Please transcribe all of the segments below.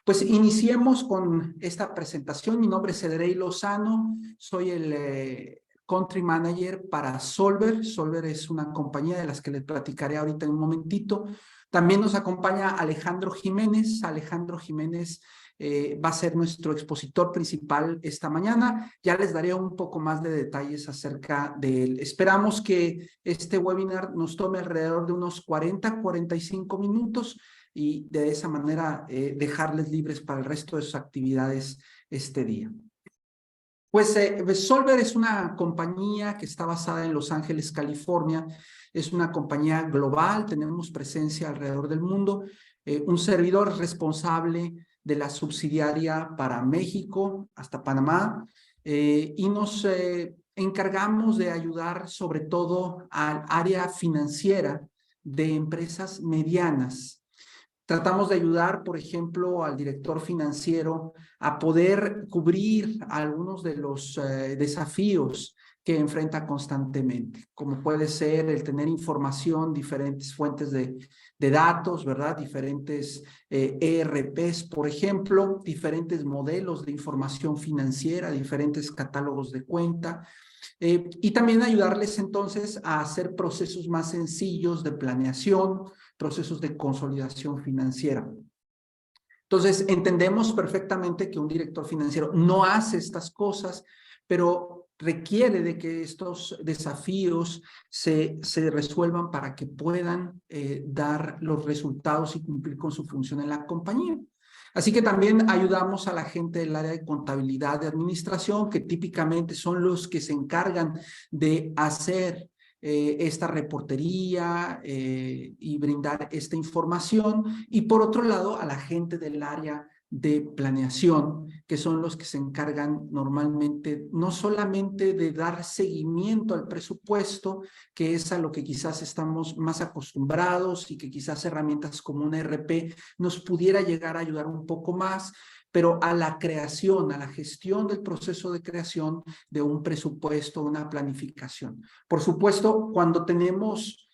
Pues iniciemos con esta presentación. Mi nombre es Ederey Lozano, soy el Country Manager para Solver. Solver es una compañía de las que les platicaré ahorita en un momentito. También nos acompaña Alejandro Jiménez. Alejandro Jiménez va a ser nuestro expositor principal esta mañana. Ya les daré un poco más de detalles acerca de él. Esperamos que este webinar nos tome alrededor de unos 45 minutos y de esa manera dejarles libres para el resto de sus actividades este día. Pues Solver es una compañía que está basada en Los Ángeles, California. Es una compañía global, tenemos presencia alrededor del mundo. Un servidor responsable de la subsidiaria para México hasta Panamá. Y nos encargamos de ayudar sobre todo al área financiera de empresas medianas. Tratamos de ayudar, por ejemplo, al director financiero a poder cubrir algunos de los desafíos que enfrenta constantemente, como puede ser el tener información, diferentes fuentes de datos, ¿verdad? Diferentes ERPs, por ejemplo, diferentes modelos de información financiera, diferentes catálogos de cuenta, y también ayudarles entonces a hacer procesos más sencillos de planeación, procesos de consolidación financiera. Entonces, entendemos perfectamente que un director financiero no hace estas cosas, pero requiere de que estos desafíos se resuelvan para que puedan dar los resultados y cumplir con su función en la compañía. Así que también ayudamos a la gente del área de contabilidad, de administración, que típicamente son los que se encargan de hacer esta reportería y brindar esta información. Y por otro lado, a la gente del área de planeación, que son los que se encargan normalmente no solamente de dar seguimiento al presupuesto, que es a lo que quizás estamos más acostumbrados y que quizás herramientas como un ERP nos pudiera llegar a ayudar un poco más, pero a la creación, a la gestión del proceso de creación de un presupuesto, una planificación. Por supuesto, cuando tenemos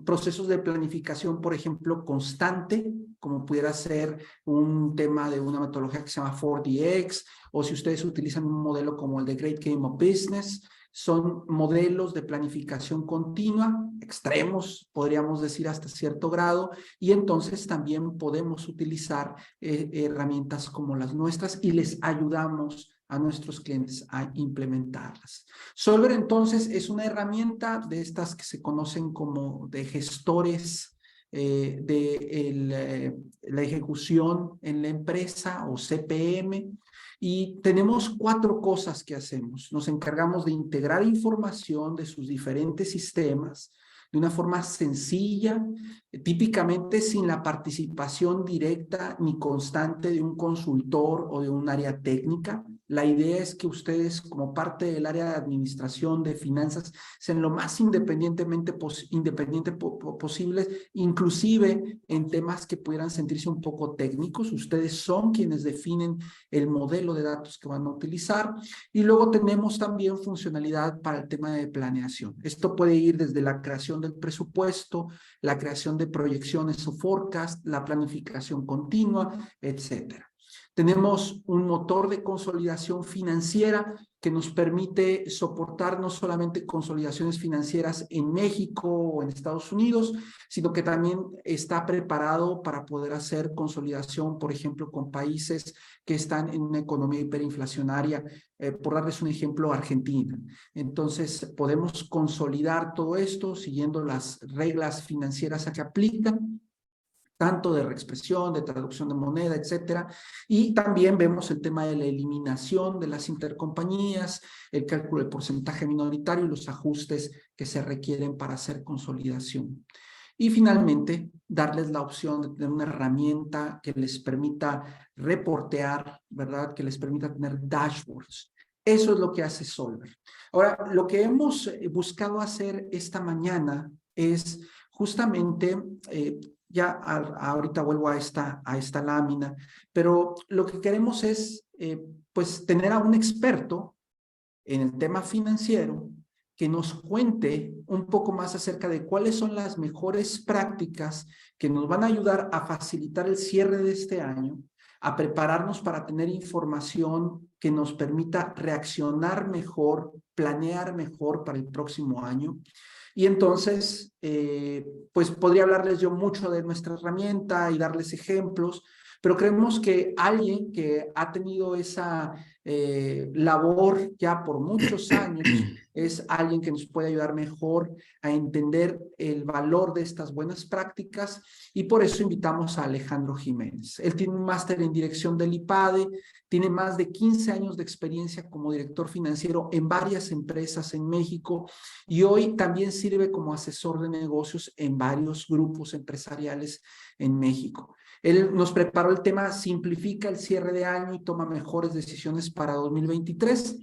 procesos de planificación, por ejemplo, constante, como pudiera ser un tema de una metodología que se llama 4DX, o si ustedes utilizan un modelo como el de Great Game of Business, son modelos de planificación continua, extremos, podríamos decir hasta cierto grado, y entonces también podemos utilizar herramientas como las nuestras y les ayudamos a nuestros clientes a implementarlas. Solver entonces es una herramienta de estas que se conocen como de gestores de la ejecución en la empresa o CPM. Y tenemos 4 cosas que hacemos. Nos encargamos de integrar información de sus diferentes sistemas de una forma sencilla, típicamente sin la participación directa ni constante de un consultor o de un área técnica. La idea es que ustedes, como parte del área de administración, de finanzas, sean lo más independiente posible, inclusive en temas que pudieran sentirse un poco técnicos. Ustedes son quienes definen el modelo de datos que van a utilizar. Y luego tenemos también funcionalidad para el tema de planeación. Esto puede ir desde la creación del presupuesto, la creación de proyecciones o forecast, la planificación continua, etcétera. Tenemos un motor de consolidación financiera que nos permite soportar no solamente consolidaciones financieras en México o en Estados Unidos, sino que también está preparado para poder hacer consolidación, por ejemplo, con países que están en una economía hiperinflacionaria, por darles un ejemplo, Argentina. Entonces, podemos consolidar todo esto siguiendo las reglas financieras a que aplican, tanto de reexpresión, de traducción de moneda, etcétera. Y también vemos el tema de la eliminación de las intercompañías, el cálculo del porcentaje minoritario y los ajustes que se requieren para hacer consolidación. Y finalmente, darles la opción de tener una herramienta que les permita reportear, ¿verdad? Que les permita tener dashboards. Eso es lo que hace Solver. Ahora, lo que hemos buscado hacer esta mañana es justamente ahorita vuelvo a esta lámina, pero lo que queremos es pues tener a un experto en el tema financiero que nos cuente un poco más acerca de cuáles son las mejores prácticas que nos van a ayudar a facilitar el cierre de este año, a prepararnos para tener información que nos permita reaccionar mejor, planear mejor para el próximo año. Y entonces, pues podría hablarles yo mucho de nuestra herramienta y darles ejemplos, pero creemos que alguien que ha tenido esa labor ya por muchos años es alguien que nos puede ayudar mejor a entender el valor de estas buenas prácticas, y por eso invitamos a Alejandro Jiménez. Él tiene un máster en dirección del IPADE, tiene más de 15 años de experiencia como director financiero en varias empresas en México y hoy también sirve como asesor de negocios en varios grupos empresariales en México. Él nos preparó el tema Simplifica el cierre de año y toma mejores decisiones para 2023.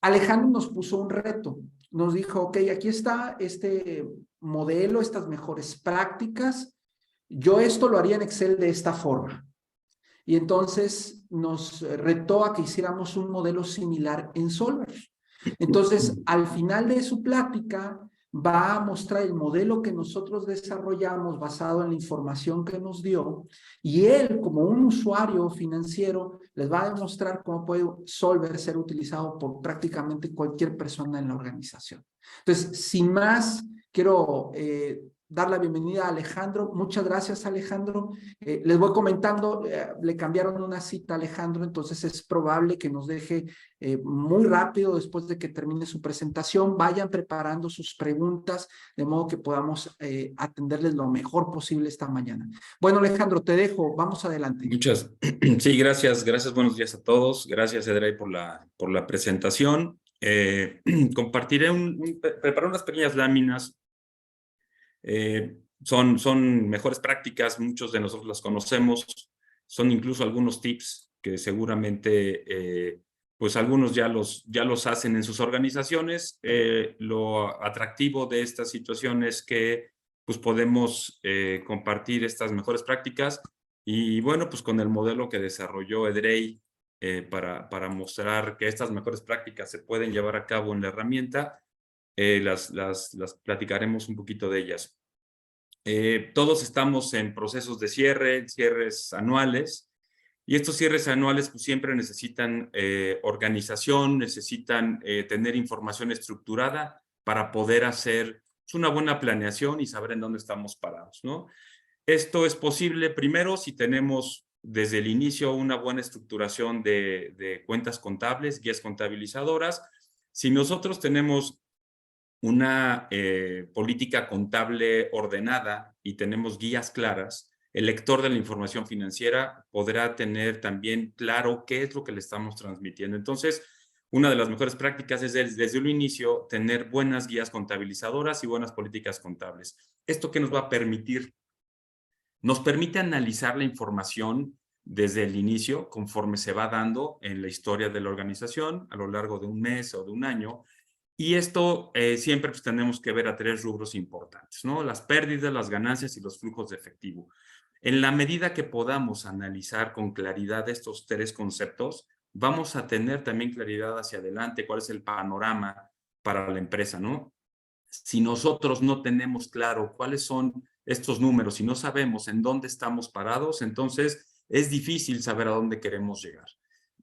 Alejandro nos puso un reto, nos dijo, ok, aquí está este modelo, estas mejores prácticas, yo esto lo haría en Excel de esta forma. Y entonces nos retó a que hiciéramos un modelo similar en Solver. Entonces, al final de su plática, va a mostrar el modelo que nosotros desarrollamos basado en la información que nos dio, y él, como un usuario financiero, les va a demostrar cómo puede Solver ser utilizado por prácticamente cualquier persona en la organización. Entonces, sin más, quiero dar la bienvenida a Alejandro. Muchas gracias, Alejandro. Les voy comentando, le cambiaron una cita a Alejandro, entonces es probable que nos deje muy rápido después de que termine su presentación. Vayan preparando sus preguntas de modo que podamos atenderles lo mejor posible esta mañana. Bueno, Alejandro, te dejo. Vamos adelante. Sí, gracias, buenos días a todos. Gracias, Edrey, por la presentación. Compartiré preparé unas pequeñas láminas. Son mejores prácticas, muchos de nosotros las conocemos, son incluso algunos tips que seguramente pues algunos ya los hacen en sus organizaciones. Lo atractivo de esta situación es que pues podemos compartir estas mejores prácticas y bueno, pues con el modelo que desarrolló Edrey para mostrar que estas mejores prácticas se pueden llevar a cabo en la herramienta, las platicaremos un poquito de ellas. Todos estamos en procesos de cierres anuales, y estos cierres anuales pues, siempre necesitan organización, necesitan tener información estructurada para poder hacer una buena planeación y saber en dónde estamos parados, ¿no? Esto es posible primero si tenemos desde el inicio una buena estructuración de cuentas contables, guías contabilizadoras. Si nosotros tenemos una política contable ordenada y tenemos guías claras, el lector de la información financiera podrá tener también claro qué es lo que le estamos transmitiendo. Entonces, una de las mejores prácticas es desde el inicio tener buenas guías contabilizadoras y buenas políticas contables. ¿Esto qué nos va a permitir? Nos permite analizar la información desde el inicio, conforme se va dando en la historia de la organización a lo largo de un mes o de un año. Y esto siempre pues, tenemos que ver a 3 rubros importantes, ¿no? Las pérdidas, las ganancias y los flujos de efectivo. En la medida que podamos analizar con claridad estos 3 conceptos, vamos a tener también claridad hacia adelante, cuál es el panorama para la empresa, ¿no? Si nosotros no tenemos claro cuáles son estos números y no sabemos en dónde estamos parados, entonces es difícil saber a dónde queremos llegar.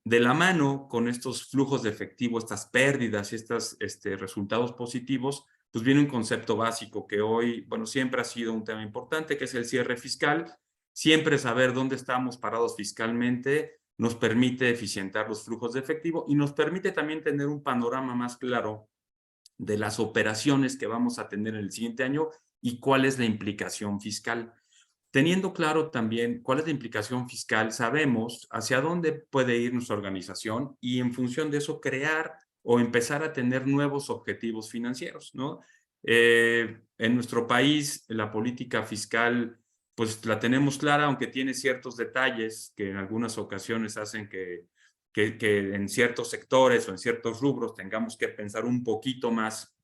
De la mano con estos flujos de efectivo, estas pérdidas y estos resultados positivos, pues viene un concepto básico que hoy, bueno, siempre ha sido un tema importante, que es el cierre fiscal. Siempre saber dónde estamos parados fiscalmente nos permite eficientar los flujos de efectivo y nos permite también tener un panorama más claro de las operaciones que vamos a tener en el siguiente año y cuál es la implicación fiscal. Teniendo claro también cuál es la implicación fiscal, sabemos hacia dónde puede ir nuestra organización y en función de eso crear o empezar a tener nuevos objetivos financieros, ¿no? En nuestro país la política fiscal pues la tenemos clara, aunque tiene ciertos detalles que en algunas ocasiones hacen que en ciertos sectores o en ciertos rubros tengamos que pensar un poquito más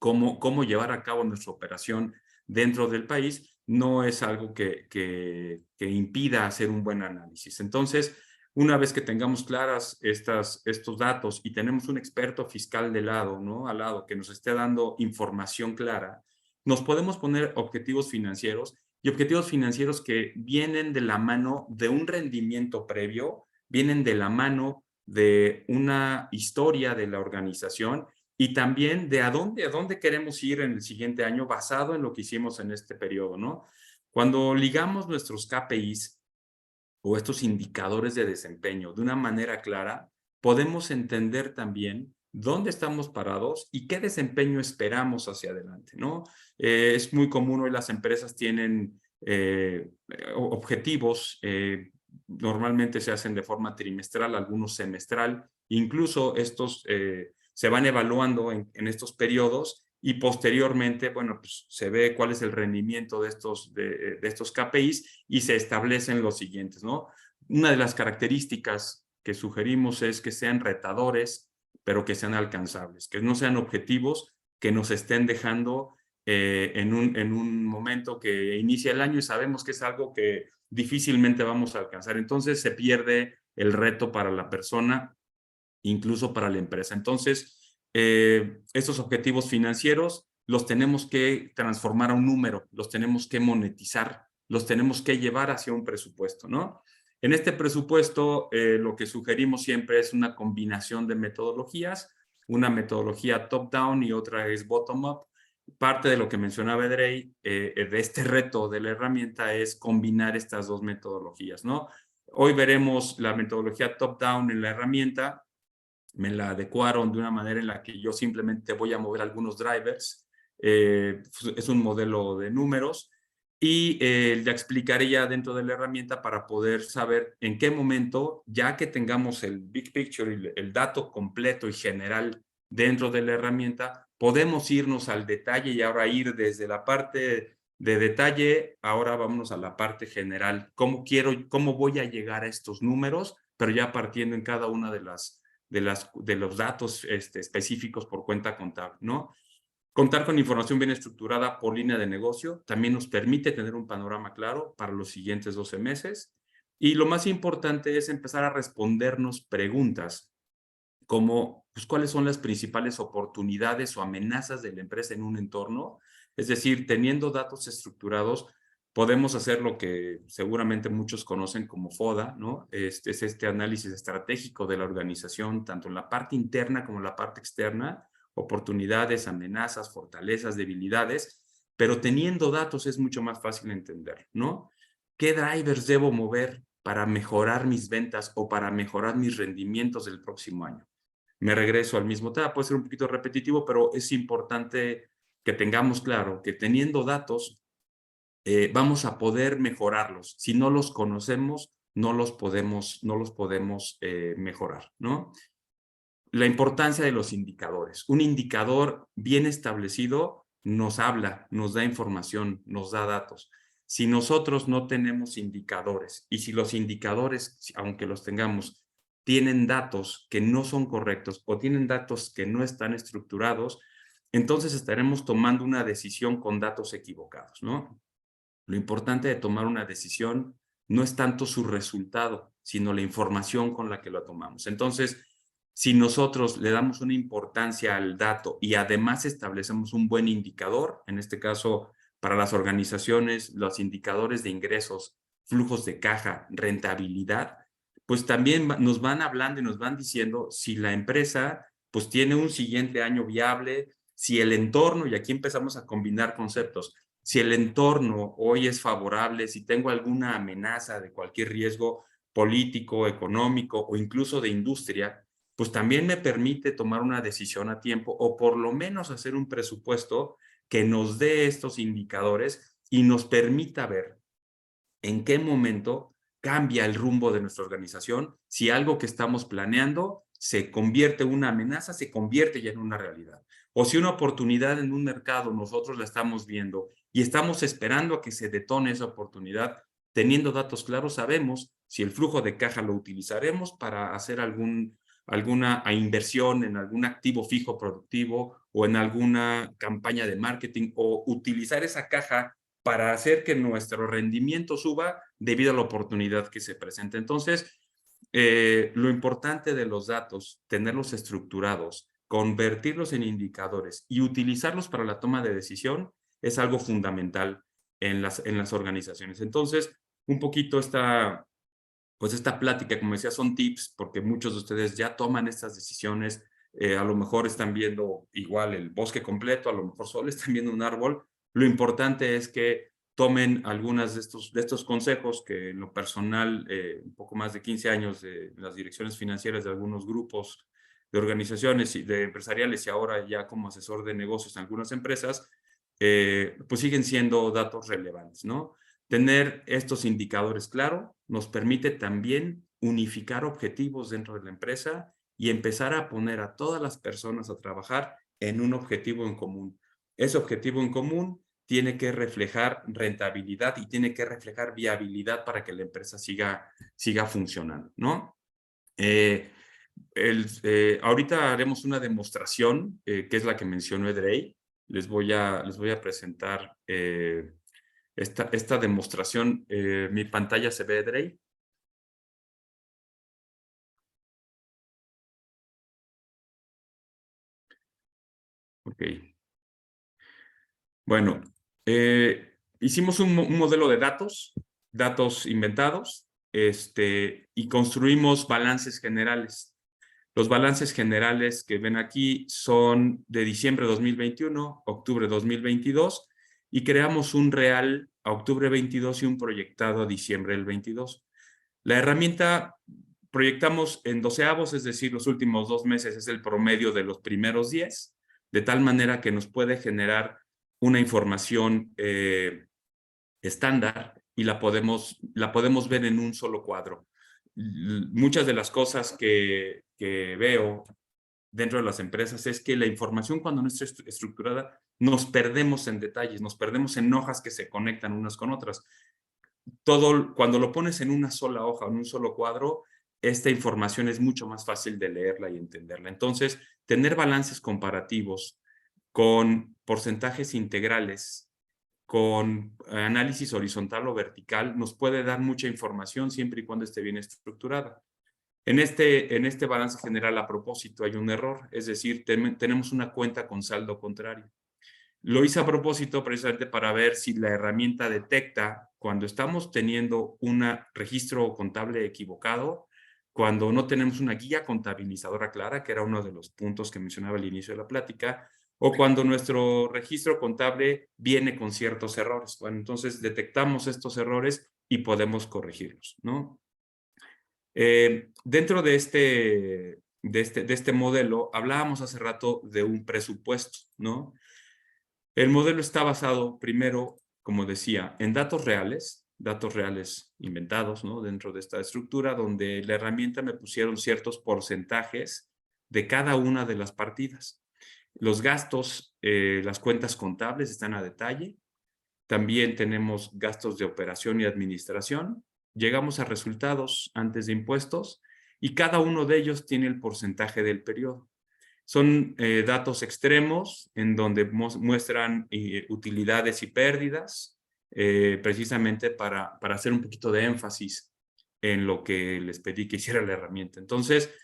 cómo llevar a cabo nuestra operación dentro del país, no es algo que impida hacer un buen análisis. Entonces, una vez que tengamos claras estos datos y tenemos un experto fiscal de lado, ¿no? Al lado, que nos esté dando información clara, nos podemos poner objetivos financieros y objetivos financieros que vienen de la mano de un rendimiento previo, vienen de la mano de una historia de la organización y también de a dónde queremos ir en el siguiente año basado en lo que hicimos en este periodo, ¿no? Cuando ligamos nuestros KPIs o estos indicadores de desempeño de una manera clara, podemos entender también dónde estamos parados y qué desempeño esperamos hacia adelante, ¿no? Es muy común hoy las empresas tienen objetivos, normalmente se hacen de forma trimestral, algunos semestral, incluso estos se van evaluando en estos periodos y posteriormente, bueno, pues se ve cuál es el rendimiento de estos KPIs y se establecen los siguientes, ¿no? Una de las características que sugerimos es que sean retadores, pero que sean alcanzables, que no sean objetivos que nos estén dejando en un momento que inicia el año y sabemos que es algo que difícilmente vamos a alcanzar. Entonces se pierde el reto para la persona, incluso para la empresa. Entonces, estos objetivos financieros los tenemos que transformar a un número, los tenemos que monetizar, los tenemos que llevar hacia un presupuesto, ¿no? En este presupuesto, lo que sugerimos siempre es una combinación de metodologías, una metodología top-down y otra es bottom-up. Parte de lo que mencionaba Edrey, de este reto de la herramienta es combinar estas dos metodologías, ¿no? Hoy veremos la metodología top-down en la herramienta, me la adecuaron de una manera en la que yo simplemente voy a mover algunos drivers, es un modelo de números y ya explicaré ya dentro de la herramienta para poder saber en qué momento, ya que tengamos el big picture, el dato completo y general dentro de la herramienta, podemos irnos al detalle y ahora ir desde la parte de detalle, ahora vámonos a la parte general, cómo voy a llegar a estos números, pero ya partiendo en cada una de los datos específicos por cuenta contable, ¿no? Contar con información bien estructurada por línea de negocio también nos permite tener un panorama claro para los siguientes 12 meses. Y lo más importante es empezar a respondernos preguntas como, pues, ¿cuáles son las principales oportunidades o amenazas de la empresa en un entorno? Es decir, teniendo datos estructurados, podemos hacer lo que seguramente muchos conocen como FODA, ¿no? Es este análisis estratégico de la organización, tanto en la parte interna como en la parte externa, oportunidades, amenazas, fortalezas, debilidades, pero teniendo datos es mucho más fácil entender, ¿no? ¿Qué drivers debo mover para mejorar mis ventas o para mejorar mis rendimientos del próximo año? Me regreso al mismo tema, puede ser un poquito repetitivo, pero es importante que tengamos claro que teniendo datos vamos a poder mejorarlos. Si no los conocemos, no los podemos mejorar, ¿no? La importancia de los indicadores. Un indicador bien establecido nos habla, nos da información, nos da datos. Si nosotros no tenemos indicadores y si los indicadores, aunque los tengamos, tienen datos que no son correctos o tienen datos que no están estructurados, entonces estaremos tomando una decisión con datos equivocados, ¿no? Lo importante de tomar una decisión no es tanto su resultado, sino la información con la que lo tomamos. Entonces, si nosotros le damos una importancia al dato y además establecemos un buen indicador, en este caso para las organizaciones, los indicadores de ingresos, flujos de caja, rentabilidad, pues también nos van hablando y nos van diciendo si la empresa pues tiene un siguiente año viable, si el entorno, y aquí empezamos a combinar conceptos, si el entorno hoy es favorable, si tengo alguna amenaza de cualquier riesgo político, económico o incluso de industria, pues también me permite tomar una decisión a tiempo o por lo menos hacer un presupuesto que nos dé estos indicadores y nos permita ver en qué momento cambia el rumbo de nuestra organización, si algo que estamos planeando se convierte en una amenaza, se convierte ya en una realidad. O si una oportunidad en un mercado nosotros la estamos viendo y estamos esperando a que se detone esa oportunidad, teniendo datos claros, sabemos si el flujo de caja lo utilizaremos para hacer alguna inversión en algún activo fijo productivo o en alguna campaña de marketing o utilizar esa caja para hacer que nuestro rendimiento suba debido a la oportunidad que se presenta. Entonces, lo importante de los datos, tenerlos estructurados, convertirlos en indicadores y utilizarlos para la toma de decisión es algo fundamental. en las organizaciones. Entonces, un poquito esta plática, como decía, son tips, porque muchos de ustedes ya toman estas decisiones, a lo mejor están viendo igual el bosque completo, a lo mejor solo están viendo un árbol. Lo importante es que tomen algunas de estos consejos que en lo personal, un poco más de 15 años de las direcciones financieras de algunos grupos de organizaciones y de empresariales y ahora ya como asesor de negocios en algunas empresas, pues siguen siendo datos relevantes, ¿no? Tener estos indicadores claros nos permite también unificar objetivos dentro de la empresa y empezar a poner a todas las personas a trabajar en un objetivo en común. Ese objetivo en común tiene que reflejar rentabilidad y tiene que reflejar viabilidad para que la empresa siga funcionando, ¿no? Ahorita haremos una demostración, que es la que mencionó Edrey. Les voy a presentar esta demostración. Mi pantalla se ve, Edrey. Ok. Bueno, hicimos un modelo de datos inventados, y construimos balances generales. Los balances generales que ven aquí son de diciembre de 2021, octubre de 2022, y creamos un real a octubre 22 y un proyectado a diciembre del 22. La herramienta proyectamos en doceavos, es decir, los últimos 2 meses es el promedio de los primeros 10, de tal manera que nos puede generar una información estándar y la podemos ver en un solo cuadro. Muchas de las cosas que veo dentro de las empresas es que la información, cuando no está estructurada, nos perdemos en detalles, nos perdemos en hojas que se conectan unas con otras. Cuando lo pones en una sola hoja, en un solo cuadro, esta información es mucho más fácil de leerla y entenderla. Entonces, tener balances comparativos con porcentajes integrales, con análisis horizontal o vertical, nos puede dar mucha información siempre y cuando esté bien estructurada. En este balance general, a propósito, hay un error, es decir, tenemos una cuenta con saldo contrario. Lo hice a propósito precisamente para ver si la herramienta detecta cuando estamos teniendo un registro contable equivocado, cuando no tenemos una guía contabilizadora clara, que era uno de los puntos que mencionaba al inicio de la plática, o cuando nuestro registro contable viene con ciertos errores. Bueno, entonces detectamos estos errores y podemos corregirlos, ¿no? Dentro de este modelo, hablábamos hace rato de un presupuesto, ¿no? El modelo está basado, primero, como decía, en datos reales inventados, ¿no? Dentro de esta estructura, donde la herramienta me pusieron ciertos porcentajes de cada una de las partidas. Los gastos, las cuentas contables están a detalle. También tenemos gastos de operación y administración. Llegamos a resultados antes de impuestos y cada uno de ellos tiene el porcentaje del periodo. Son datos extremos en donde muestran utilidades y pérdidas, precisamente para hacer un poquito de énfasis en lo que les pedí que hiciera la herramienta. Entonces,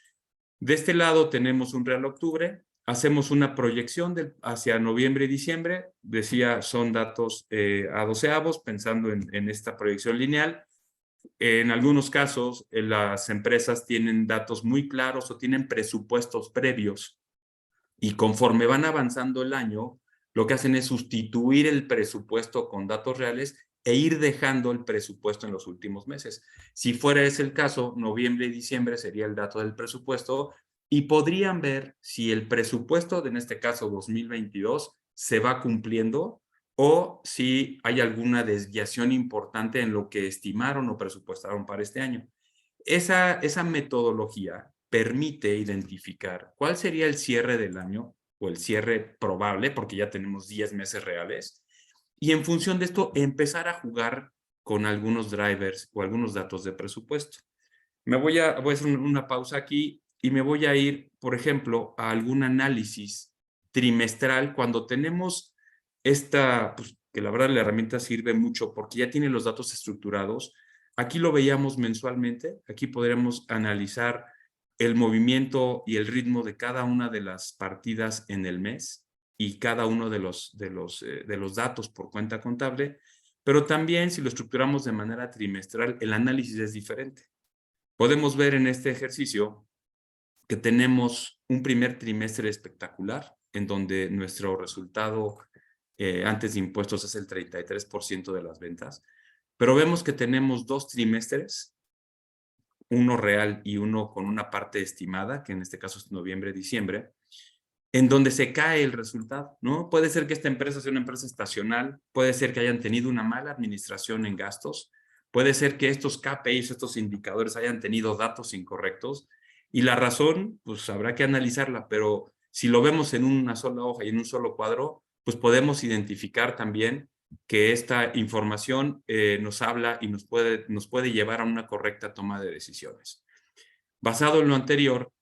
de este lado tenemos un real octubre, hacemos una proyección hacia noviembre y diciembre, decía, son datos a doceavos, pensando en esta proyección lineal. En algunos casos, las empresas tienen datos muy claros o tienen presupuestos previos y conforme van avanzando el año, lo que hacen es sustituir el presupuesto con datos reales e ir dejando el presupuesto en los últimos meses. Si fuera ese el caso, noviembre y diciembre sería el dato del presupuesto y podrían ver si el presupuesto, en este caso 2022, se va cumpliendo o si hay alguna desviación importante en lo que estimaron o presupuestaron para este año. Esa metodología permite identificar cuál sería el cierre del año o el cierre probable, porque ya tenemos 10 meses reales, y en función de esto empezar a jugar con algunos drivers o algunos datos de presupuesto. Voy a hacer una pausa aquí y me voy a ir, por ejemplo, a algún análisis trimestral cuando tenemos pues, que la verdad la herramienta sirve mucho porque ya tiene los datos estructurados. Aquí lo veíamos mensualmente, aquí podríamos analizar el movimiento y el ritmo de cada una de las partidas en el mes y cada uno de los datos por cuenta contable. Pero también si lo estructuramos de manera trimestral, el análisis es diferente. Podemos ver en este ejercicio que tenemos un primer trimestre espectacular, en donde nuestro resultado antes de impuestos es el 33% de las ventas, pero vemos que tenemos 2 trimestres, uno real y uno con una parte estimada, que en este caso es noviembre, diciembre, en donde se cae el resultado, ¿no? Puede ser que esta empresa sea una empresa estacional, puede ser que hayan tenido una mala administración en gastos, puede ser que estos KPIs, estos indicadores hayan tenido datos incorrectos, y la razón, pues habrá que analizarla, pero si lo vemos en una sola hoja y en un solo cuadro, pues podemos identificar también que esta información nos habla y nos puede llevar a una correcta toma de decisiones. Basado en lo anterior,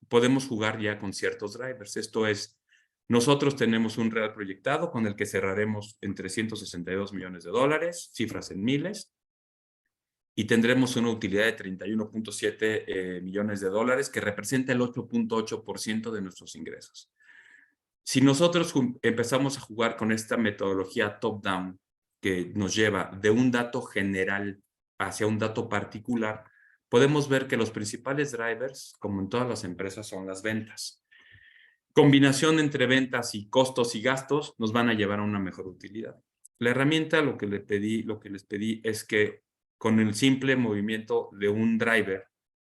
podemos jugar ya con ciertos drivers. Esto es, nosotros tenemos un real proyectado con el que cerraremos en $362 millones, cifras en miles, y tendremos una utilidad de $31.7 millones, que representa el 8.8% de nuestros ingresos. Si nosotros empezamos a jugar con esta metodología top-down, que nos lleva de un dato general hacia un dato particular, podemos ver que los principales drivers, como en todas las empresas, son las ventas. Combinación entre ventas y costos y gastos nos van a llevar a una mejor utilidad. La herramienta, lo que les pedí es que con el simple movimiento de un driver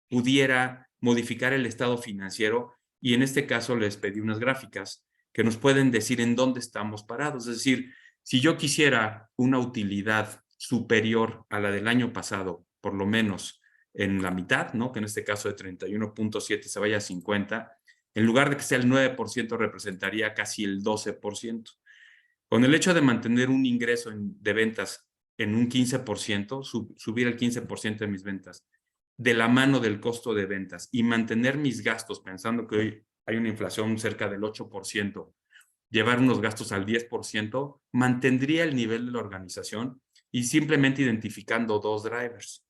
pudiera modificar el estado financiero, y en este caso les pedí unas gráficas que nos pueden decir en dónde estamos parados. Es decir, si yo quisiera una utilidad superior a la del año pasado, por lo menos en la mitad, ¿no? Que en este caso de 31.7 se vaya a 50, en lugar de que sea el 9%, representaría casi el 12%. Con el hecho de mantener un ingreso de ventas en un 15%, subir el 15% de mis ventas, de la mano del costo de ventas, y mantener mis gastos, pensando que hoy hay una inflación cerca del 8%, llevar unos gastos al 10%, mantendría el nivel de la organización, y simplemente identificando 2 drivers.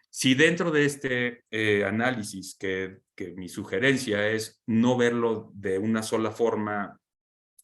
Si dentro de este análisis, que mi sugerencia es no verlo de una sola forma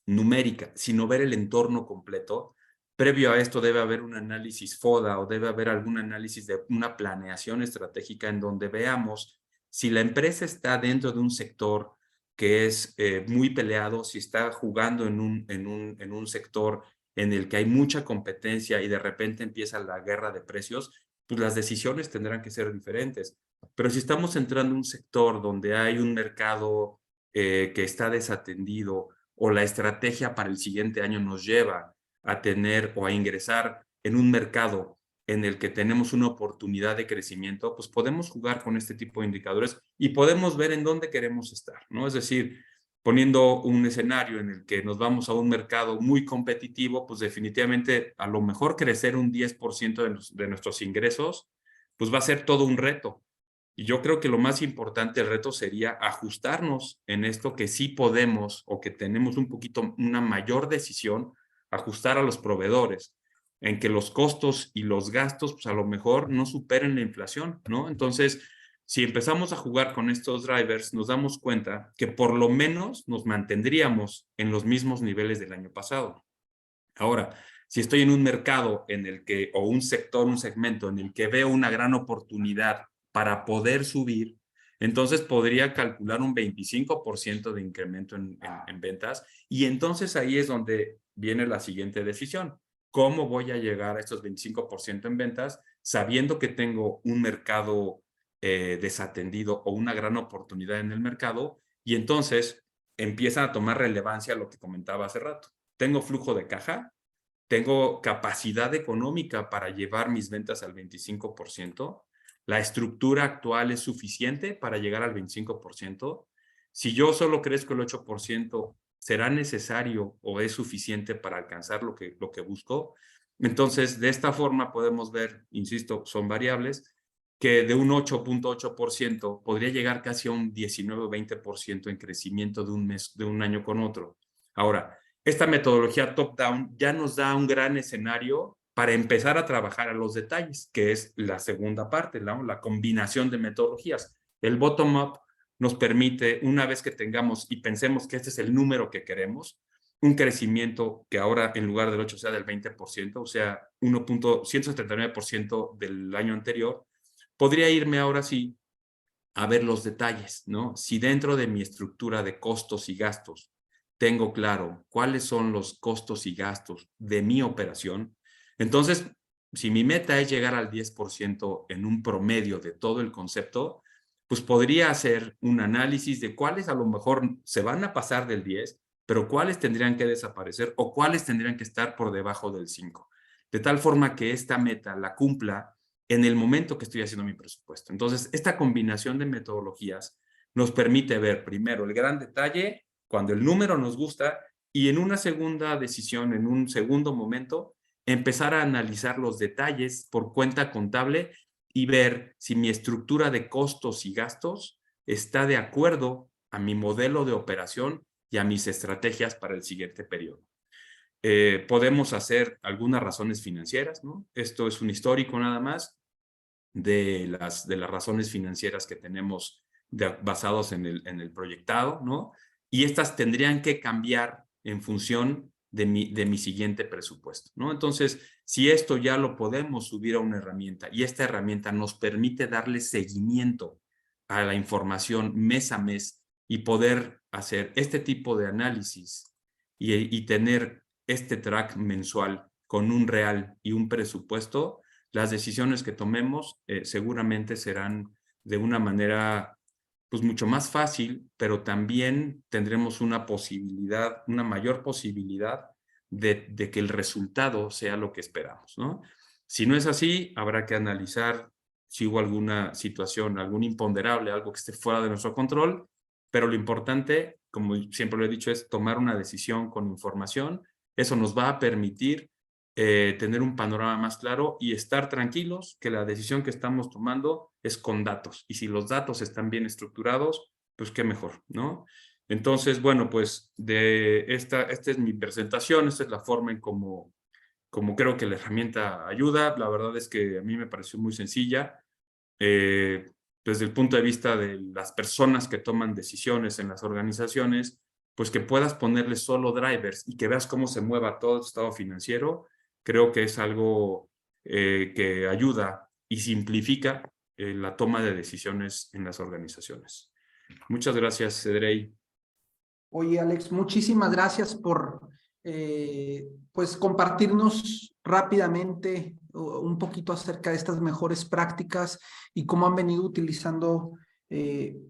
numérica, sino ver el entorno completo, previo a esto debe haber un análisis FODA, o debe haber algún análisis de una planeación estratégica en donde veamos si la empresa está dentro de un sector que es muy peleado, si está jugando en un sector en el que hay mucha competencia y de repente empieza la guerra de precios, pues las decisiones tendrán que ser diferentes. Pero si estamos entrando en un sector donde hay un mercado que está desatendido, o la estrategia para el siguiente año nos lleva a tener o a ingresar en un mercado en el que tenemos una oportunidad de crecimiento, pues podemos jugar con este tipo de indicadores y podemos ver en dónde queremos estar, ¿no? Es decir, poniendo un escenario en el que nos vamos a un mercado muy competitivo, pues definitivamente a lo mejor crecer un 10% de nuestros ingresos, pues va a ser todo un reto. Y yo creo que lo más importante, el reto sería ajustarnos en esto que sí podemos, o que tenemos un poquito una mayor decisión, ajustar a los proveedores, en que los costos y los gastos, pues a lo mejor no superen la inflación, ¿no? Entonces, si empezamos a jugar con estos drivers, nos damos cuenta que por lo menos nos mantendríamos en los mismos niveles del año pasado. Ahora, si estoy en un mercado en el que, o un sector, un segmento en el que veo una gran oportunidad para poder subir, entonces podría calcular un 25% de incremento en ventas, y entonces ahí es donde viene la siguiente decisión. ¿Cómo voy a llegar a estos 25% en ventas sabiendo que tengo un mercado desatendido o una gran oportunidad en el mercado? Y entonces empieza a tomar relevancia lo que comentaba hace rato. Tengo flujo de caja, tengo capacidad económica para llevar mis ventas al 25%, la estructura actual es suficiente para llegar al 25%. Si yo solo crezco el 8%, ¿será necesario o es suficiente para alcanzar lo que busco? Entonces, de esta forma podemos ver, insisto, son variables, que de un 8.8% podría llegar casi a un 19 o 20% en crecimiento de un mes, de un año con otro. Ahora, esta metodología top-down ya nos da un gran escenario para empezar a trabajar a los detalles, que es la segunda parte, ¿no? La combinación de metodologías. El bottom-up nos permite, una vez que tengamos y pensemos que este es el número que queremos, un crecimiento que ahora en lugar del 8 sea del 20%, o sea, 1.179% del año anterior, podría irme ahora sí a ver los detalles, ¿no? Si dentro de mi estructura de costos y gastos tengo claro cuáles son los costos y gastos de mi operación, entonces, si mi meta es llegar al 10% en un promedio de todo el concepto, pues podría hacer un análisis de cuáles a lo mejor se van a pasar del 10, pero cuáles tendrían que desaparecer o cuáles tendrían que estar por debajo del 5, de tal forma que esta meta la cumpla en el momento que estoy haciendo mi presupuesto. Entonces, esta combinación de metodologías nos permite ver primero el gran detalle, cuando el número nos gusta, y en una segunda decisión, en un segundo momento, empezar a analizar los detalles por cuenta contable y ver si mi estructura de costos y gastos está de acuerdo a mi modelo de operación y a mis estrategias para el siguiente periodo. Podemos hacer algunas razones financieras, ¿no? Esto es un histórico nada más de las razones financieras que tenemos basados en el proyectado, ¿no? Y estas tendrían que cambiar en función de mi siguiente presupuesto, ¿no? Entonces, si esto ya lo podemos subir a una herramienta y esta herramienta nos permite darle seguimiento a la información mes a mes y poder hacer este tipo de análisis y tener este track mensual con un real y un presupuesto, las decisiones que tomemos seguramente serán de una manera pues mucho más fácil, pero también tendremos una posibilidad, una mayor posibilidad de que el resultado sea lo que esperamos, ¿no? Si no es así, habrá que analizar si hubo alguna situación, algún imponderable, algo que esté fuera de nuestro control, pero lo importante, como siempre lo he dicho, es tomar una decisión con información. Eso nos va a permitir tener un panorama más claro y estar tranquilos que la decisión que estamos tomando es con datos. Y si los datos están bien estructurados, pues qué mejor, ¿no? Entonces, bueno, pues esta es mi presentación, esta es la forma en como creo que la herramienta ayuda. La verdad es que a mí me pareció muy sencilla. Desde el punto de vista de las personas que toman decisiones en las organizaciones, pues que puedas ponerle solo drivers y que veas cómo se mueva todo el estado financiero, creo que es algo que ayuda y simplifica la toma de decisiones en las organizaciones. Muchas gracias, Edrey. Oye, Alex, muchísimas gracias por pues compartirnos rápidamente un poquito acerca de estas mejores prácticas y cómo han venido utilizando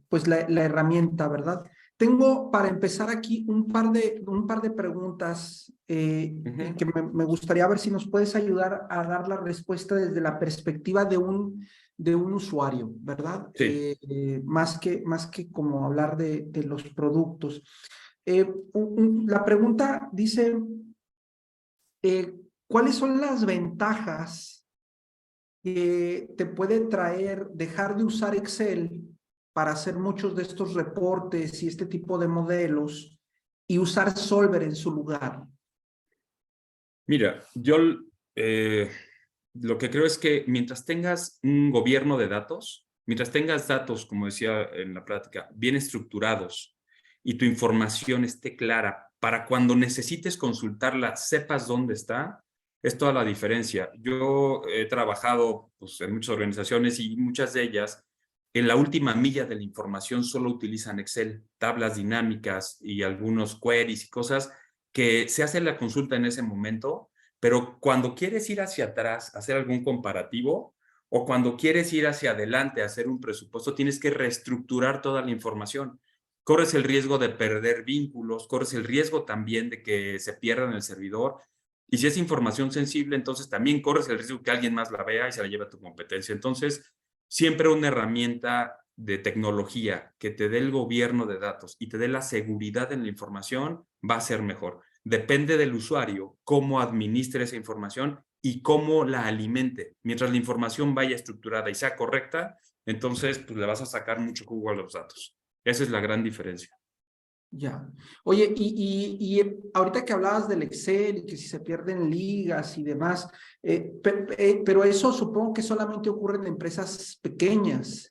pues la herramienta, ¿verdad? Tengo para empezar aquí un par de preguntas que me gustaría ver si nos puedes ayudar a dar la respuesta desde la perspectiva de un usuario, ¿verdad? Sí. Más que como hablar de los productos. La pregunta dice, ¿cuáles son las ventajas que te puede traer dejar de usar Excel para hacer muchos de estos reportes y este tipo de modelos y usar Solver en su lugar? Mira, yo lo que creo es que mientras tengas un gobierno de datos, mientras tengas datos, como decía en la plática, bien estructurados y tu información esté clara para cuando necesites consultarla, sepas dónde está, es toda la diferencia. Yo he trabajado pues, en muchas organizaciones y muchas de ellas en la última milla de la información solo utilizan Excel, tablas dinámicas y algunos queries y cosas que se hace la consulta en ese momento, pero cuando quieres ir hacia atrás, hacer algún comparativo, o cuando quieres ir hacia adelante, hacer un presupuesto, tienes que reestructurar toda la información. Corres el riesgo de perder vínculos, corres el riesgo también de que se pierda en el servidor. Y si es información sensible, entonces también corres el riesgo que alguien más la vea y se la lleve a tu competencia. Entonces, siempre una herramienta de tecnología que te dé el gobierno de datos y te dé la seguridad en la información va a ser mejor. Depende del usuario cómo administre esa información y cómo la alimente. Mientras la información vaya estructurada y sea correcta, entonces pues, le vas a sacar mucho jugo a los datos. Esa es la gran diferencia. Ya. Oye, y ahorita que hablabas del Excel y que si se pierden ligas y demás, pero eso supongo que solamente ocurre en empresas pequeñas.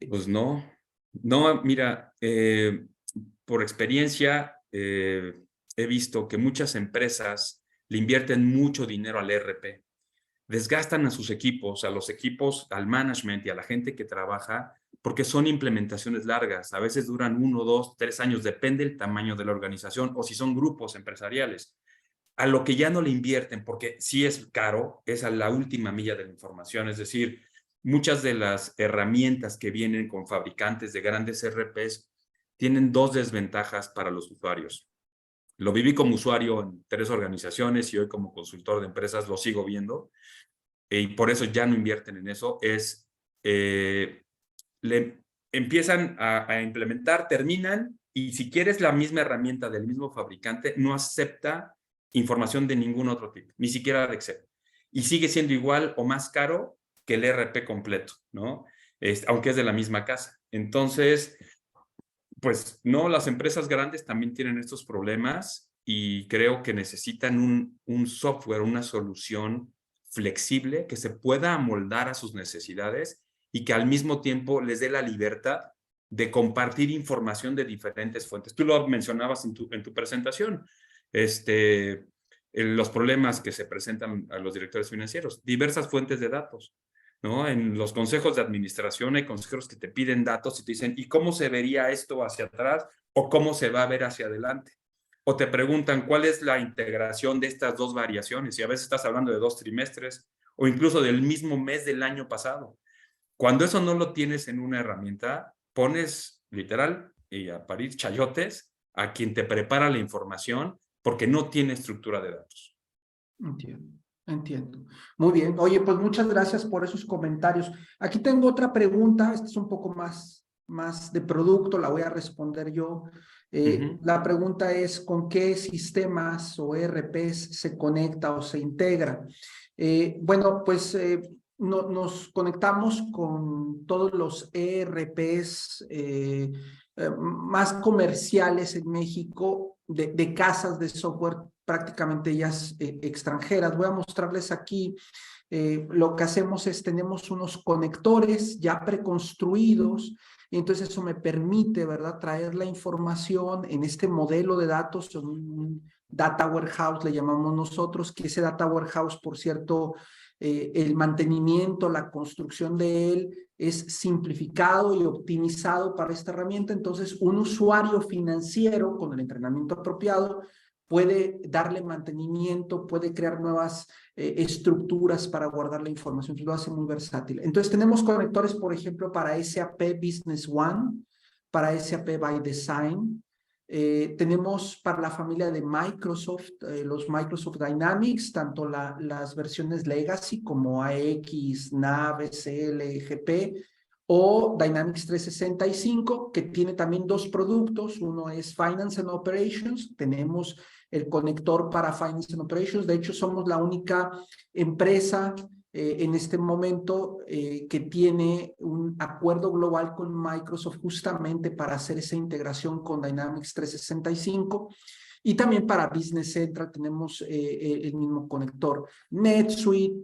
Pues no, mira, por experiencia, he visto que muchas empresas le invierten mucho dinero al ERP, desgastan a sus equipos, a los equipos, al management y a la gente que trabaja, porque son implementaciones largas. A veces duran 1, 2, 3 años, depende del tamaño de la organización o si son grupos empresariales. A lo que ya no le invierten, porque sí es caro, es a la última milla de la información. Es decir, muchas de las herramientas que vienen con fabricantes de grandes ERPs tienen 2 desventajas para los usuarios. Lo viví como usuario en 3 organizaciones y hoy como consultor de empresas lo sigo viendo. Y por eso ya no invierten en eso, le empiezan a implementar, terminan, y si quieres la misma herramienta del mismo fabricante, no acepta información de ningún otro tipo, ni siquiera de Excel. Y sigue siendo igual o más caro que el ERP completo, ¿no? Aunque es de la misma casa. Entonces, pues no, las empresas grandes también tienen estos problemas y creo que necesitan un software, una solución flexible que se pueda amoldar a sus necesidades y que al mismo tiempo les dé la libertad de compartir información de diferentes fuentes. Tú lo mencionabas en tu presentación, los problemas que se presentan a los directores financieros, diversas fuentes de datos, ¿no? En los consejos de administración hay consejeros que te piden datos y te dicen, ¿y cómo se vería esto hacia atrás o cómo se va a ver hacia adelante? O te preguntan, ¿cuál es la integración de estas 2 variaciones? Y a veces estás hablando de 2 trimestres o incluso del mismo mes del año pasado. Cuando eso no lo tienes en una herramienta, pones literal y a parir chayotes a quien te prepara la información porque no tiene estructura de datos. Entiendo, entiendo. Muy bien. Oye, pues muchas gracias por esos comentarios. Aquí tengo otra pregunta, esta es un poco más de producto, la voy a responder yo. La pregunta es, ¿con qué sistemas o ERPs se conecta o se integra? Bueno, pues nos conectamos con todos los ERPs más comerciales en México, de casas de software prácticamente ellas extranjeras. Voy a mostrarles aquí, lo que hacemos es tenemos unos conectores ya preconstruidos, y entonces eso me permite, ¿verdad?, traer la información en este modelo de datos, un data warehouse le llamamos nosotros, que ese data warehouse, por cierto, el mantenimiento, la construcción de él es simplificado y optimizado para esta herramienta. Entonces, un usuario financiero con el entrenamiento apropiado puede darle mantenimiento, puede crear nuevas estructuras para guardar la información, lo hace muy versátil. Entonces tenemos conectores, por ejemplo, para SAP Business One, para SAP by Design, tenemos para la familia de Microsoft, los Microsoft Dynamics, tanto las versiones Legacy como AX, NAV, SL, GP, o Dynamics 365, que tiene también 2 productos. Uno es Finance and Operations, tenemos el conector para Finance and Operations. De hecho, somos la única empresa en este momento que tiene un acuerdo global con Microsoft justamente para hacer esa integración con Dynamics 365. Y también para Business Central tenemos el mismo conector. NetSuite,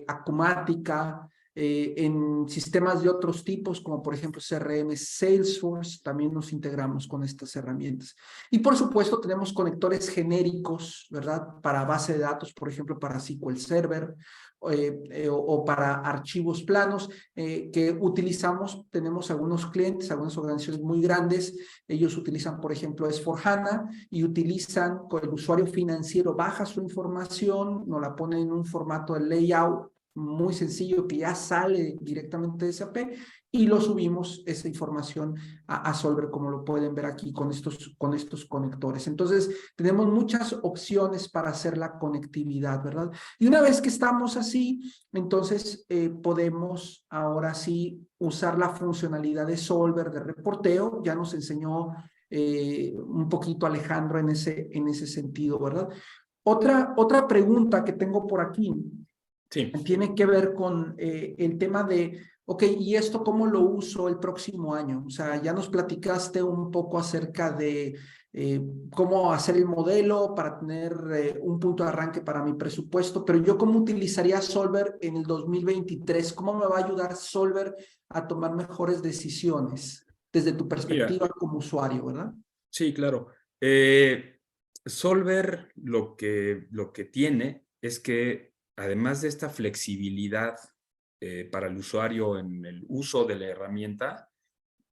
Acumática, en sistemas de otros tipos, como por ejemplo CRM, Salesforce, también nos integramos con estas herramientas. Y por supuesto tenemos conectores genéricos, ¿verdad?, para base de datos, por ejemplo, para SQL Server, o para archivos planos que utilizamos. Tenemos algunos clientes, algunas organizaciones muy grandes, ellos utilizan, por ejemplo, S/4HANA, y utilizan, con el usuario financiero baja su información, nos la pone en un formato de layout muy sencillo que ya sale directamente de SAP, y lo subimos esa información a Solver, como lo pueden ver aquí con estos conectores. Entonces, tenemos muchas opciones para hacer la conectividad, ¿verdad? Y una vez que estamos así, entonces podemos ahora sí usar la funcionalidad de Solver de reporteo. Ya nos enseñó un poquito Alejandro en ese sentido, ¿verdad? Otra pregunta que tengo por aquí tiene que ver con el tema de, ok, ¿y esto cómo lo uso el próximo año? O sea, ya nos platicaste un poco acerca de cómo hacer el modelo para tener un punto de arranque para mi presupuesto, pero yo cómo utilizaría Solver en el 2023, ¿cómo me va a ayudar Solver a tomar mejores decisiones desde tu perspectiva como usuario, ¿verdad? Sí, claro. Solver lo que tiene es que, además de esta flexibilidad para el usuario en el uso de la herramienta,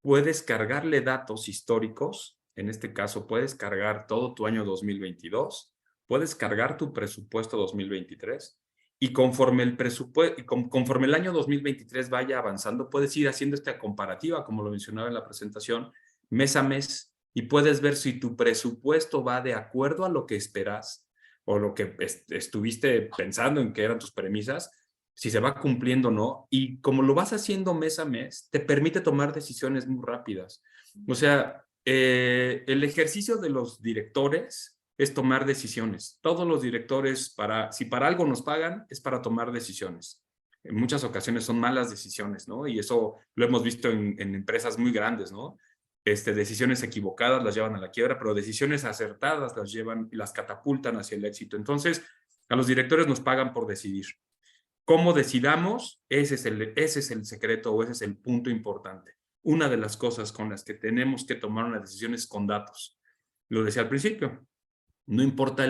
puedes cargarle datos históricos. En este caso, puedes cargar todo tu año 2022, puedes cargar tu presupuesto 2023, y conforme el año 2023 vaya avanzando, puedes ir haciendo esta comparativa, como lo mencionaba en la presentación, mes a mes, y puedes ver si tu presupuesto va de acuerdo a lo que esperas o lo que estuviste pensando en que eran tus premisas, si se va cumpliendo o no. Y como lo vas haciendo mes a mes, te permite tomar decisiones muy rápidas. O sea, el ejercicio de los directores es tomar decisiones. Todos los directores, si para algo nos pagan, es para tomar decisiones. En muchas ocasiones son malas decisiones, ¿no? Y eso lo hemos visto en empresas muy grandes, ¿no? Decisiones equivocadas las llevan a la quiebra, pero decisiones acertadas las catapultan hacia el éxito. Entonces, a los directores nos pagan por decidir. ¿Cómo decidamos? Ese es el secreto, o ese es el punto importante. Una de las cosas con las que tenemos que tomar una decisión es con datos. Lo decía al principio, no importa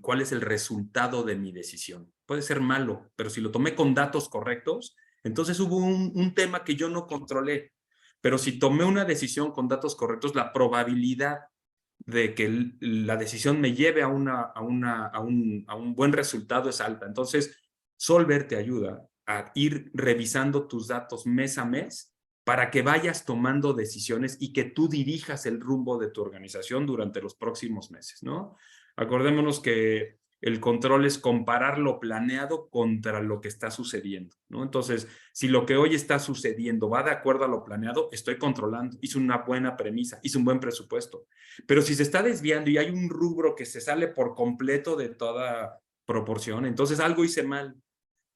cuál es el resultado de mi decisión. Puede ser malo, pero si lo tomé con datos correctos, entonces hubo un tema que yo no controlé. Pero si tomé una decisión con datos correctos, la probabilidad de que la decisión me lleve a un buen resultado es alta. Entonces, Solver te ayuda a ir revisando tus datos mes a mes para que vayas tomando decisiones y que tú dirijas el rumbo de tu organización durante los próximos meses, ¿no? Acordémonos que el control es comparar lo planeado contra lo que está sucediendo, ¿no? Entonces, si lo que hoy está sucediendo va de acuerdo a lo planeado, estoy controlando, hice una buena premisa, hice un buen presupuesto. Pero si se está desviando y hay un rubro que se sale por completo de toda proporción, entonces algo hice mal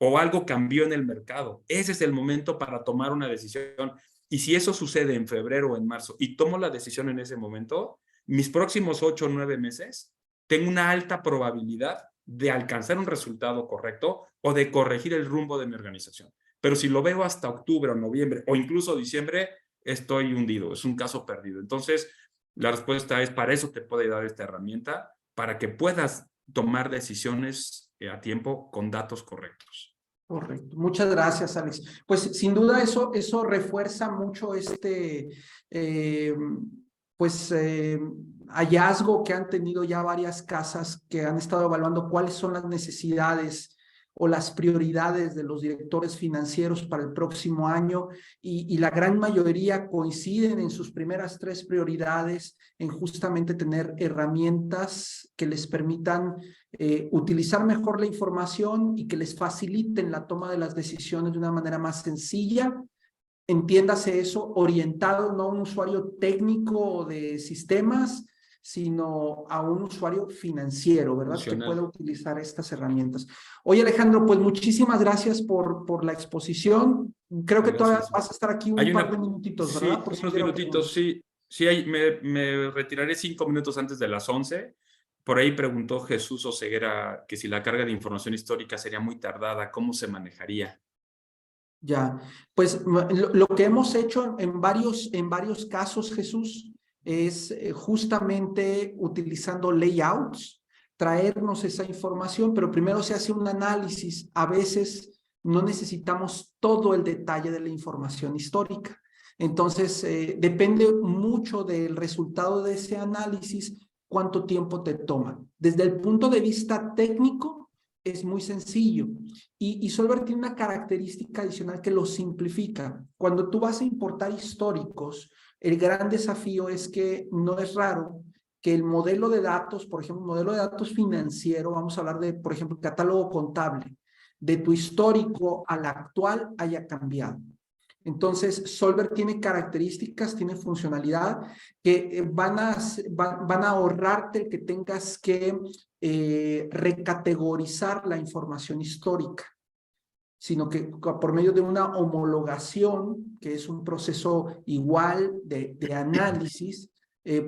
o algo cambió en el mercado. Ese es el momento para tomar una decisión. Y si eso sucede en febrero o en marzo y tomo la decisión en ese momento, mis próximos 8 o 9 meses, tengo una alta probabilidad de alcanzar un resultado correcto o de corregir el rumbo de mi organización. Pero si lo veo hasta octubre o noviembre o incluso diciembre, estoy hundido, es un caso perdido. Entonces, la respuesta es: para eso te puede dar esta herramienta, para que puedas tomar decisiones a tiempo con datos correctos. Correcto. Muchas gracias, Alex. Pues sin duda eso refuerza mucho eh, hallazgo que han tenido ya varias casas que han estado evaluando cuáles son las necesidades o las prioridades de los directores financieros para el próximo año, y la gran mayoría coinciden en sus primeras 3 prioridades en justamente tener herramientas que les permitan utilizar mejor la información y que les faciliten la toma de las decisiones de una manera más sencilla. Entiéndase eso, orientado no a un usuario técnico de sistemas, sino a un usuario financiero, ¿verdad? Funcional. Que pueda utilizar estas herramientas. Oye, Alejandro, pues muchísimas gracias por la exposición. Creo que todavía vas a estar aquí un par de minutitos, ¿verdad? Sí, por si unos quiero minutitos, sí. Sí, me retiraré 5 minutos antes de las 11. Por ahí preguntó Jesús Oseguera que si la carga de información histórica sería muy tardada, ¿cómo se manejaría? Ya, pues lo que hemos hecho en varios casos, Jesús, es justamente utilizando layouts, traernos esa información, pero primero se hace un análisis. A veces no necesitamos todo el detalle de la información histórica. Entonces, depende mucho del resultado de ese análisis, cuánto tiempo te toma. Desde el punto de vista técnico, es muy sencillo. Y Solver tiene una característica adicional que lo simplifica. Cuando tú vas a importar históricos, el gran desafío es que no es raro que el modelo de datos, por ejemplo, modelo de datos financiero, vamos a hablar de, por ejemplo, catálogo contable, de tu histórico al actual haya cambiado. Entonces, Solver tiene características, tiene funcionalidad que van a ahorrarte el que tengas que recategorizar la información histórica, sino que por medio de una homologación, que es un proceso igual de análisis,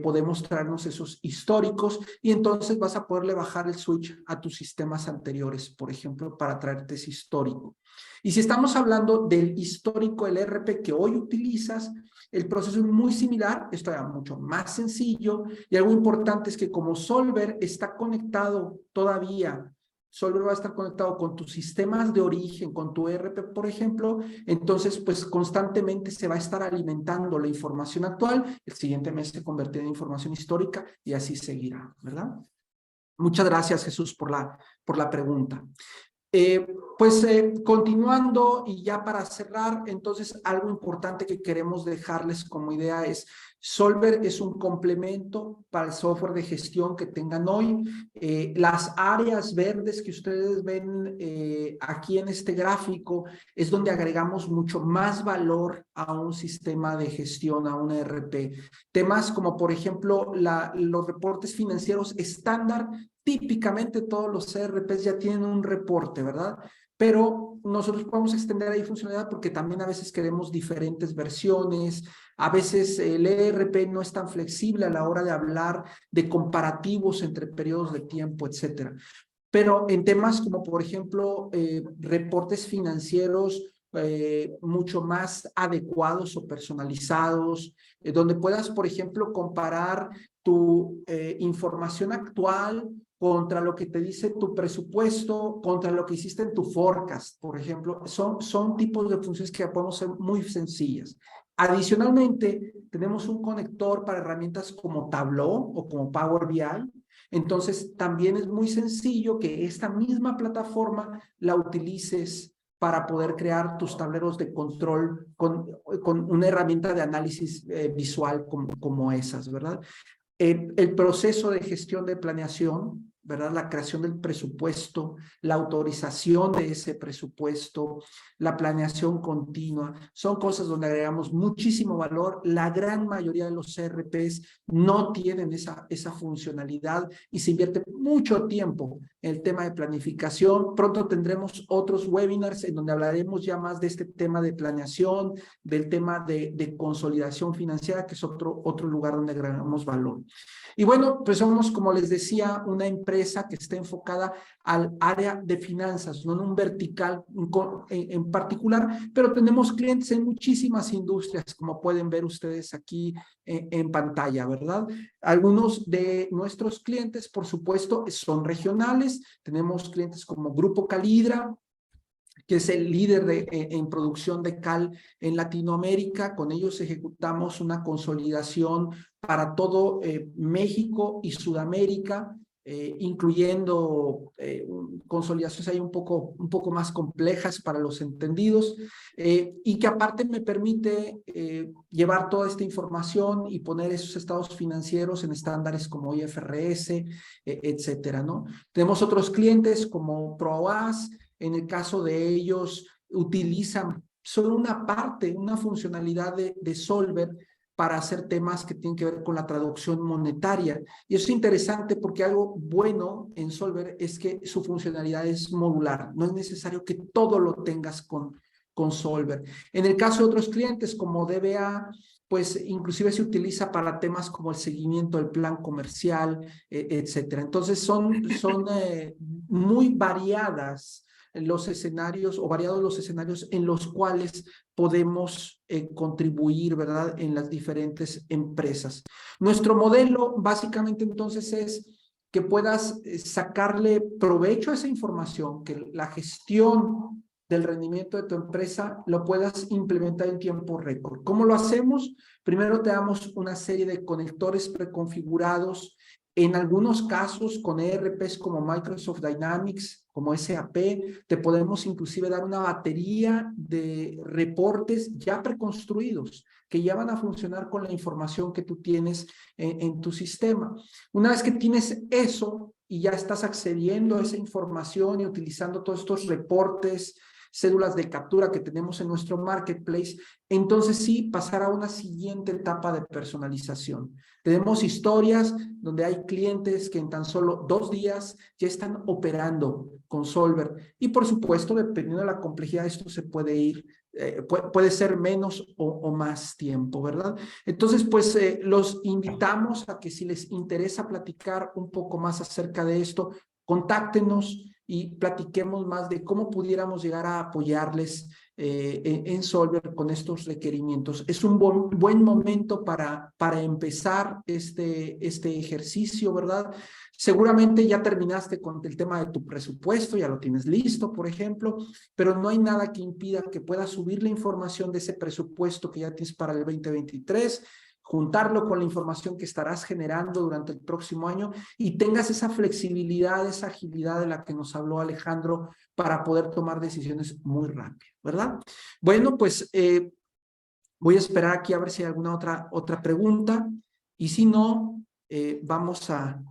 podemos traernos esos históricos y entonces vas a poderle bajar el switch a tus sistemas anteriores, por ejemplo, para traerte ese histórico. Y si estamos hablando del histórico, el ERP que hoy utilizas, El proceso es muy similar, esto es mucho más sencillo, y algo importante es que como Solver está conectado todavía, Solver va a estar conectado con tus sistemas de origen, con tu ERP, por ejemplo, entonces pues constantemente se va a estar alimentando la información actual, el siguiente mes se convertirá en información histórica y así seguirá, ¿verdad? Muchas gracias, Jesús, por la pregunta. Continuando y ya para cerrar, entonces algo importante que queremos dejarles como idea es Solver es un complemento para el software de gestión que tengan hoy. Las áreas verdes que ustedes ven aquí en este gráfico es donde agregamos mucho más valor a un sistema de gestión, a un ERP. Temas como, por ejemplo, los reportes financieros estándar. Típicamente todos los ERPs ya tienen un reporte, ¿verdad? Pero nosotros podemos extender ahí funcionalidad porque también a veces queremos diferentes versiones, a veces el ERP no es tan flexible a la hora de hablar de comparativos entre periodos de tiempo, etcétera. Pero en temas como, por ejemplo, reportes financieros mucho más adecuados o personalizados, donde puedas, por ejemplo, comparar tu información actual contra lo que te dice tu presupuesto, contra lo que hiciste en tu forecast, por ejemplo. Son tipos de funciones que podemos ser muy sencillas. Adicionalmente, tenemos un conector para herramientas como Tableau o como Power BI. Entonces, también es muy sencillo que esta misma plataforma la utilices para poder crear tus tableros de control con una herramienta de análisis visual como esas, ¿verdad? El proceso de gestión de planeación, ¿verdad? La creación del presupuesto, la autorización de ese presupuesto, la planeación continua, son cosas donde agregamos muchísimo valor. La gran mayoría de los CRPs no tienen esa funcionalidad y se invierte mucho tiempo en el tema de planificación. Pronto tendremos otros webinars en donde hablaremos ya más de este tema de planeación, del tema de consolidación financiera, que es otro lugar donde agregamos valor. Y bueno, pues somos, como les decía, una empresa que está enfocada al área de finanzas, no en un vertical en particular, pero tenemos clientes en muchísimas industrias, como pueden ver ustedes aquí en pantalla, ¿verdad? Algunos de nuestros clientes, por supuesto, son regionales. Tenemos clientes como Grupo Calidra, que es el líder en producción de cal en Latinoamérica. Con ellos ejecutamos una consolidación para todo México y Sudamérica, incluyendo consolidaciones ahí un poco más complejas para los entendidos, y que aparte me permite llevar toda esta información y poner esos estados financieros en estándares como IFRS, etcétera, ¿no? Tenemos otros clientes como ProAs. En el caso de ellos, utilizan solo una parte, una funcionalidad de Solver para hacer temas que tienen que ver con la traducción monetaria. Y eso es interesante porque algo bueno en Solver es que su funcionalidad es modular. No es necesario que todo lo tengas con Solver. En el caso de otros clientes como DBA, pues inclusive se utiliza para temas como el seguimiento del plan comercial, etcétera. Entonces son muy variadas los escenarios o variados los escenarios en los cuales podemos contribuir, ¿verdad?, en las diferentes empresas. Nuestro modelo básicamente entonces es que puedas sacarle provecho a esa información, que la gestión del rendimiento de tu empresa lo puedas implementar en tiempo récord. ¿Cómo lo hacemos? Primero te damos una serie de conectores preconfigurados, en algunos casos con ERPs como Microsoft Dynamics, como SAP, te podemos inclusive dar una batería de reportes ya preconstruidos que ya van a funcionar con la información que tú tienes en tu sistema. Una vez que tienes eso y ya estás accediendo a esa información y utilizando todos estos reportes, cédulas de captura que tenemos en nuestro marketplace, entonces sí pasar a una siguiente etapa de personalización. Tenemos historias donde hay clientes que en tan solo 2 días ya están operando con Solver y por supuesto dependiendo de la complejidad esto se puede ir, puede ser menos o más tiempo, ¿verdad? Entonces pues los invitamos a que si les interesa platicar un poco más acerca de esto, contáctenos y platiquemos más de cómo pudiéramos llegar a apoyarles en Solver con estos requerimientos. Es un buen momento para empezar este ejercicio, ¿verdad? Seguramente ya terminaste con el tema de tu presupuesto, ya lo tienes listo, por ejemplo, pero no hay nada que impida que puedas subir la información de ese presupuesto que ya tienes para el 2023, juntarlo con la información que estarás generando durante el próximo año y tengas esa flexibilidad, esa agilidad de la que nos habló Alejandro para poder tomar decisiones muy rápido, ¿verdad? Bueno, pues voy a esperar aquí a ver si hay alguna otra pregunta y si no, vamos a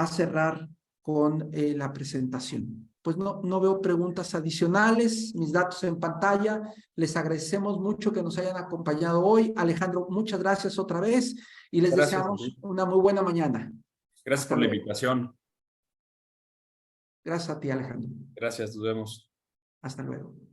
cerrar con la presentación. Pues no veo preguntas adicionales, mis datos en pantalla. Les agradecemos mucho que nos hayan acompañado hoy. Alejandro, muchas gracias otra vez y les Gracias, deseamos Enrique. una muy buena mañana. Gracias Hasta por la luego. invitación. Gracias a ti, Alejandro. Gracias, nos vemos. Hasta luego.